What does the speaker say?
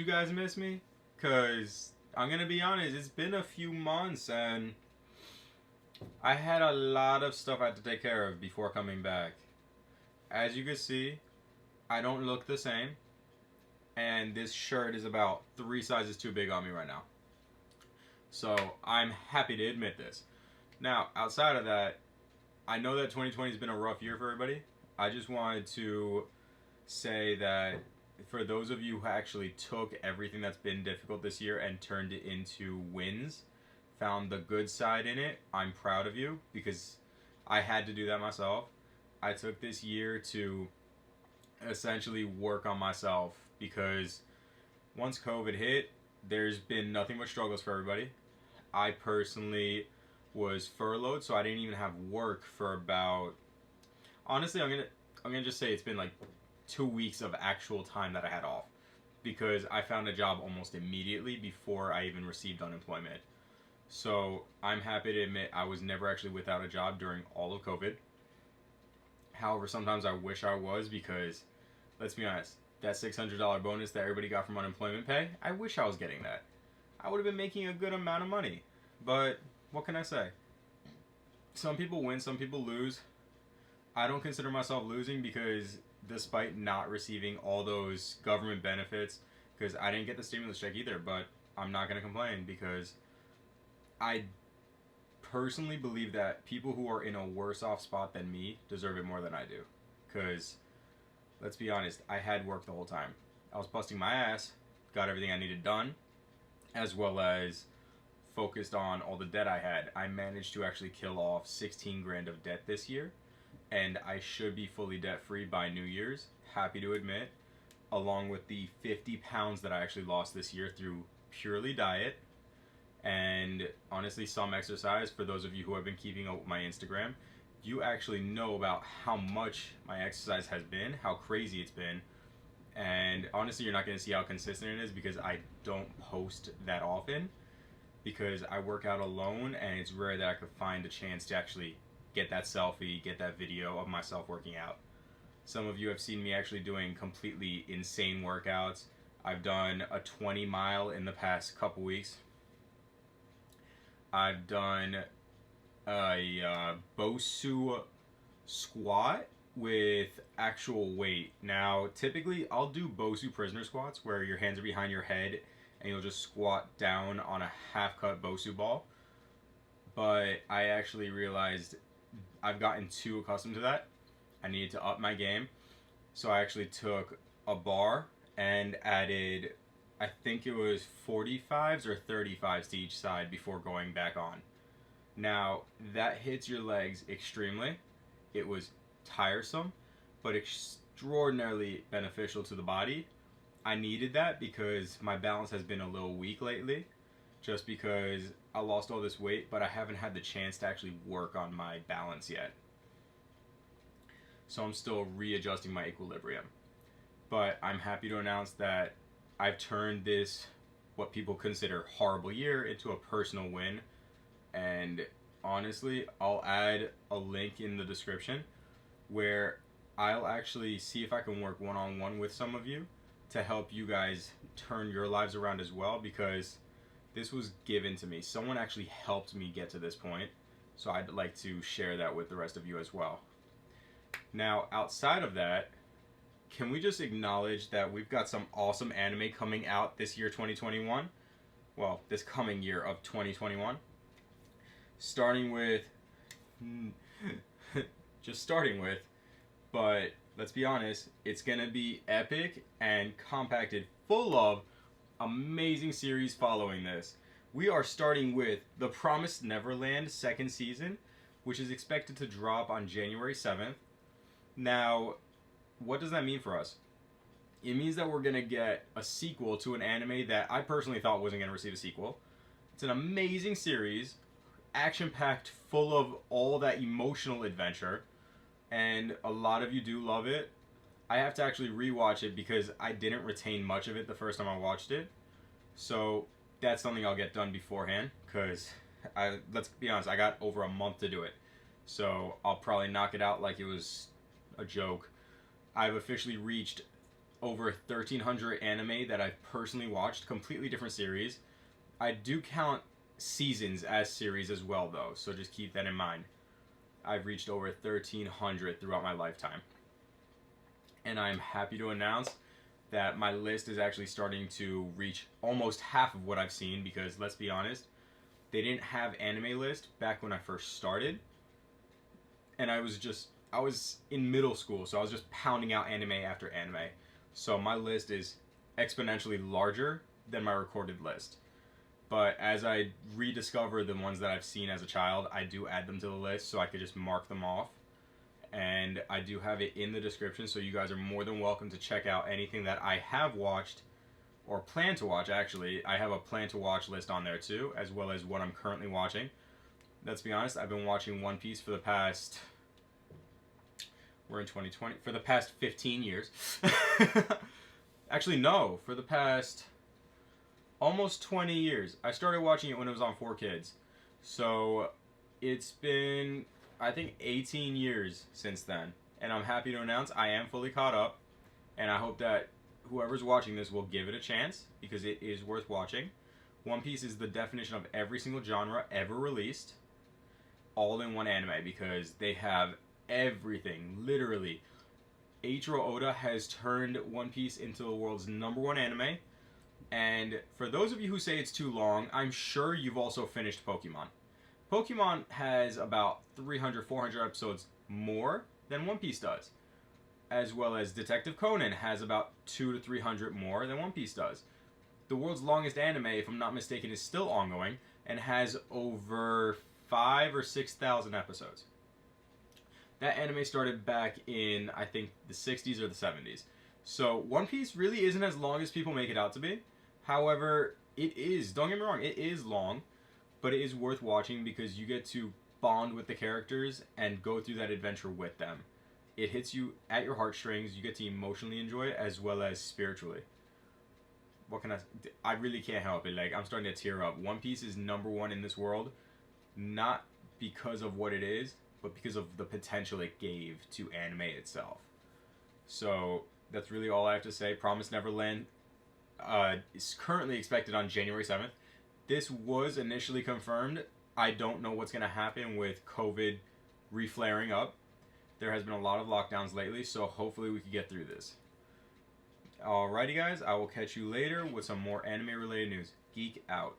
guys miss me? Because I'm going to be honest, it's been a few months and I had a lot of stuff I had to take care of before coming back. As you can see, I don't look the same. And this shirt is about 3 sizes too big on me right now. So I'm happy to admit this. Now, outside of that, I know that 2020 has been a rough year for everybody. I just wanted to say that for those of you who actually took everything that's been difficult this year and turned it into wins, found the good side in it, I'm proud of you because I had to do that myself. I took this year to essentially work on myself because once COVID hit, there's been nothing but struggles for everybody. I personally was furloughed, so I didn't even have work for about, honestly, I'm gonna just say it's been like 2 weeks of actual time that I had off because I found a job almost immediately before I even received unemployment. So I'm happy to admit I was never actually without a job during all of COVID. However, sometimes I wish I was because, let's be honest, that $600 bonus that everybody got from unemployment pay, I wish I was getting that. I would have been making a good amount of money. But what can I say? Some people win, some people lose. I don't consider myself losing because despite not receiving all those government benefits, because I didn't get the stimulus check either, but I'm not going to complain because I personally believe that people who are in a worse off spot than me deserve it more than I do. Because, let's be honest, I had work the whole time. I was busting my ass, got everything I needed done, as well as focused on all the debt I had. I managed to actually kill off 16 grand of debt this year, and I should be fully debt free by New Year's, happy to admit, along with the 50 pounds that I actually lost this year through purely diet and honestly some exercise. For those of you who have been keeping up with my Instagram, you actually know about how much my exercise has been, how crazy it's been. And honestly, you're not going to see how consistent it is because I don't post that often because I work out alone and it's rare that I could find a chance to actually get that selfie, get that video of myself working out. Some of you have seen me actually doing completely insane workouts. I've done a 20-mile in the past couple weeks. I've done a Bosu squat with actual weight. Now, typically, I'll do Bosu prisoner squats where your hands are behind your head and you'll just squat down on a half-cut Bosu ball. But I actually realized I've gotten too accustomed to that. I needed to up my game. So I actually took a bar and added, I think it was 45s or 35s to each side before going back on. Now, that hits your legs extremely. It was tiresome, but extraordinarily beneficial to the body. I needed that because my balance has been a little weak lately, just because I lost all this weight, but I haven't had the chance to actually work on my balance yet. So I'm still readjusting my equilibrium. But I'm happy to announce that I've turned this, what people consider horrible year, into a personal win. And honestly, I'll add a link in the description where I'll actually see if I can work one-on-one with some of you to help you guys turn your lives around as well, because this was given to me. Someone actually helped me get to this point, so I'd like to share that with the rest of you as well. Now, outside of that, can we just acknowledge that we've got some awesome anime coming out this year, 2021? Well, this coming year of 2021. Starting with, but let's be honest, it's gonna be epic and compacted full of amazing series following this. We are starting with The Promised Neverland second season, which is expected to drop on January 7th. Now, what does that mean for us? It means that we're gonna get a sequel to an anime that I personally thought wasn't gonna receive a sequel. It's an amazing series, action-packed, full of all that emotional adventure, and a lot of you do love it. I have to actually rewatch it because I didn't retain much of it the first time I watched it. So that's something I'll get done beforehand because let's be honest, I got over a month to do it. So I'll probably knock it out like it was a joke. I've officially reached over 1,300 anime that I've personally watched, completely different series. I do count seasons as series as well, though, so just keep that in mind. I've reached over 1,300 throughout my lifetime. And I'm happy to announce that my list is actually starting to reach almost half of what I've seen, because let's be honest, they didn't have anime list back when I first started. And I was in middle school, so I was just pounding out anime after anime. So my list is exponentially larger than my recorded list. But as I rediscover the ones that I've seen as a child, I do add them to the list so I could just mark them off. And I do have it in the description, so you guys are more than welcome to check out anything that I have watched, or plan to watch, actually. I have a plan to watch list on there too, as well as what I'm currently watching. Let's be honest, I've been watching One Piece for the past... We're in 2020. For the past 15 years. Actually, no. For the past almost 20 years. I started watching it when it was on 4Kids. So, it's been, I think, 18 years since then. And I'm happy to announce I am fully caught up. And I hope that whoever's watching this will give it a chance, because it is worth watching. One Piece is the definition of every single genre ever released, all in one anime, because they have everything, literally. Eiichiro Oda has turned One Piece into the world's #1 anime, and for those of you who say it's too long, I'm sure you've also finished Pokemon. Pokemon has about 300, 400 episodes more than One Piece does, as well as Detective Conan has about 200 to 300 more than One Piece does. The world's longest anime, if I'm not mistaken, is still ongoing and has over 5,000 or 6,000 episodes. That anime started back in, I think, the 60s or the 70s. So One Piece really isn't as long as people make it out to be. However, it is, don't get me wrong, it is long, but it is worth watching because you get to bond with the characters and go through that adventure with them. It hits you at your heartstrings, you get to emotionally enjoy it as well as spiritually. What can I really can't help it. Like, I'm starting to tear up. One Piece is #1 in this world, not because of what it is, but because of the potential it gave to anime itself. So that's really all I have to say. Promised Neverland is currently expected on January 7th. This was initially confirmed. I don't know what's going to happen with COVID reflaring up. There has been a lot of lockdowns lately, so hopefully we can get through this. Alrighty guys, I will catch you later with some more anime related news. Geek out.